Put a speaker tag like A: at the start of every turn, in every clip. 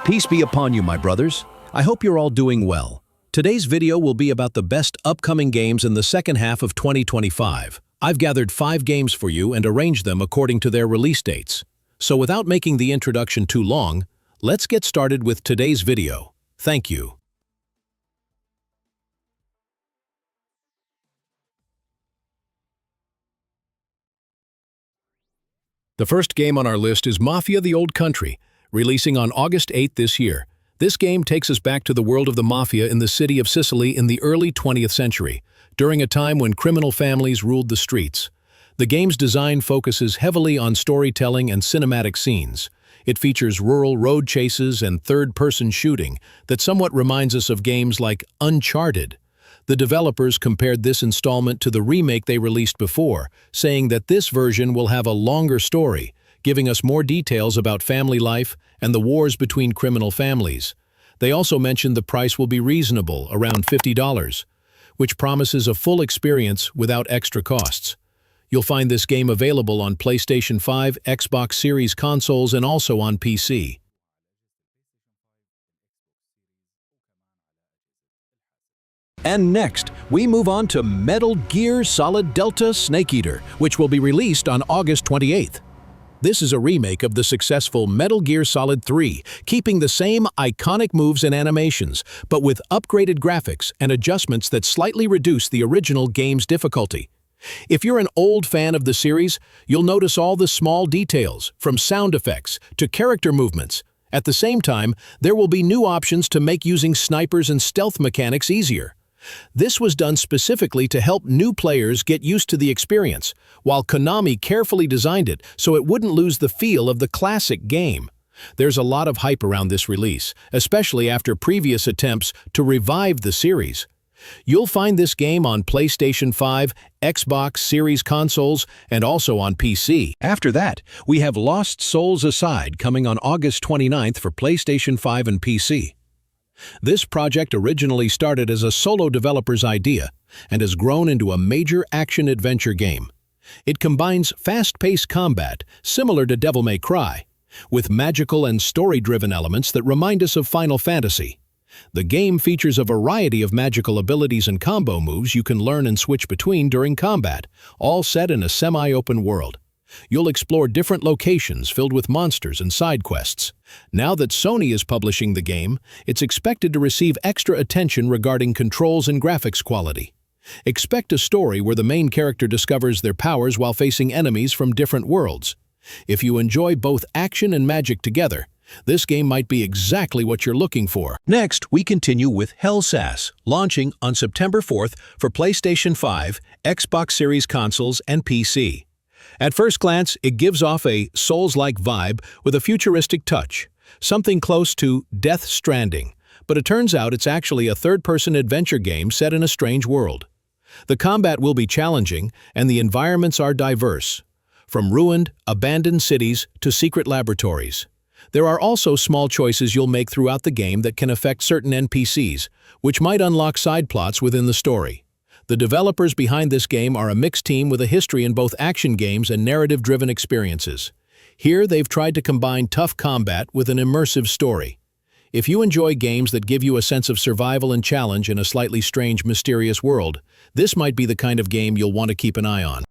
A: Peace be upon you, my brothers. I hope you're all doing well. Today's video will be about the best upcoming games in the second half of 2025. I've gathered 5 games for you and arranged them according to their release dates. So without making the introduction too long, let's get started with today's video. Thank you. The first game on our list is Mafia: The Old Country, releasing on August 8 this year. This game takes us back to the world of the Mafia in the city of Sicily in the early 20th century, during a time when criminal families ruled the streets. The game's design focuses heavily on storytelling and cinematic scenes. It features rural road chases and third-person shooting that somewhat reminds us of games like Uncharted. The developers compared this installment to the remake they released before, saying that this version will have a longer story, giving us more details about family life and the wars between criminal families. They also mentioned the price will be reasonable, around $50, which promises a full experience without extra costs. You'll find this game available on PlayStation 5, Xbox Series consoles, and also on PC. And next, we move on to Metal Gear Solid Delta Snake Eater, which will be released on August 28th. This is a remake of the successful Metal Gear Solid 3, keeping the same iconic moves and animations, but with upgraded graphics and adjustments that slightly reduce the original game's difficulty. If you're an old fan of the series, you'll notice all the small details, from sound effects to character movements. At the same time, there will be new options to make using snipers and stealth mechanics easier. This was done specifically to help new players get used to the experience, while Konami carefully designed it so it wouldn't lose the feel of the classic game. There's a lot of hype around this release, especially after previous attempts to revive the series. You'll find this game on PlayStation 5, Xbox Series consoles, and also on PC. After that, we have Lost Souls Aside coming on August 29th for PlayStation 5 and PC. This project originally started as a solo developer's idea and has grown into a major action-adventure game. It combines fast-paced combat, similar to Devil May Cry, with magical and story-driven elements that remind us of Final Fantasy. The game features a variety of magical abilities and combo moves you can learn and switch between during combat, all set in a semi-open world. You'll explore different locations filled with monsters and side quests. Now that Sony is publishing the game, it's expected to receive extra attention regarding controls and graphics quality. Expect a story where the main character discovers their powers while facing enemies from different worlds. If you enjoy both action and magic together, this game might be exactly what you're looking for. Next, we continue with Hellsass, launching on September 4th for PlayStation 5, Xbox Series consoles, and PC. At first glance, it gives off a Souls-like vibe with a futuristic touch, something close to Death Stranding, but it turns out it's actually a third-person adventure game set in a strange world. The combat will be challenging, and the environments are diverse, from ruined, abandoned cities to secret laboratories. There are also small choices you'll make throughout the game that can affect certain NPCs, which might unlock side plots within the story. The developers behind this game are a mixed team with a history in both action games and narrative-driven experiences. Here, they've tried to combine tough combat with an immersive story. If you enjoy games that give you a sense of survival and challenge in a slightly strange, mysterious world, this might be the kind of game you'll want to keep an eye on.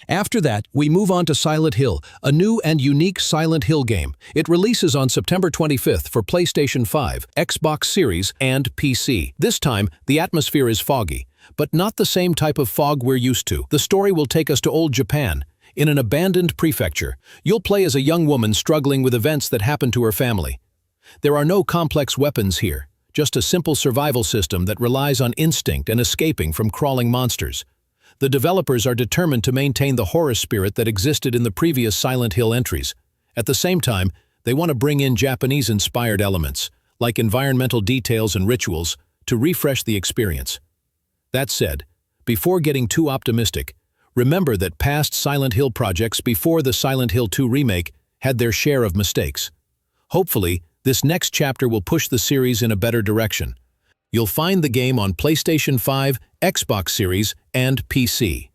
A: After that, we move on to Silent Hill, a new and unique Silent Hill game. It releases on September 25th for PlayStation 5, Xbox Series, and PC. This time, the atmosphere is foggy, but not the same type of fog we're used to. The story will take us to old Japan. In an abandoned prefecture, you'll play as a young woman struggling with events that happen to her family. There are no complex weapons here, just a simple survival system that relies on instinct and escaping from crawling monsters. The developers are determined to maintain the horror spirit that existed in the previous Silent Hill entries. At the same time, they want to bring in Japanese-inspired elements, like environmental details and rituals, to refresh the experience. That said, before getting too optimistic, remember that past Silent Hill projects before the Silent Hill 2 remake had their share of mistakes. Hopefully, this next chapter will push the series in a better direction. You'll find the game on PlayStation 5, Xbox Series, and PC.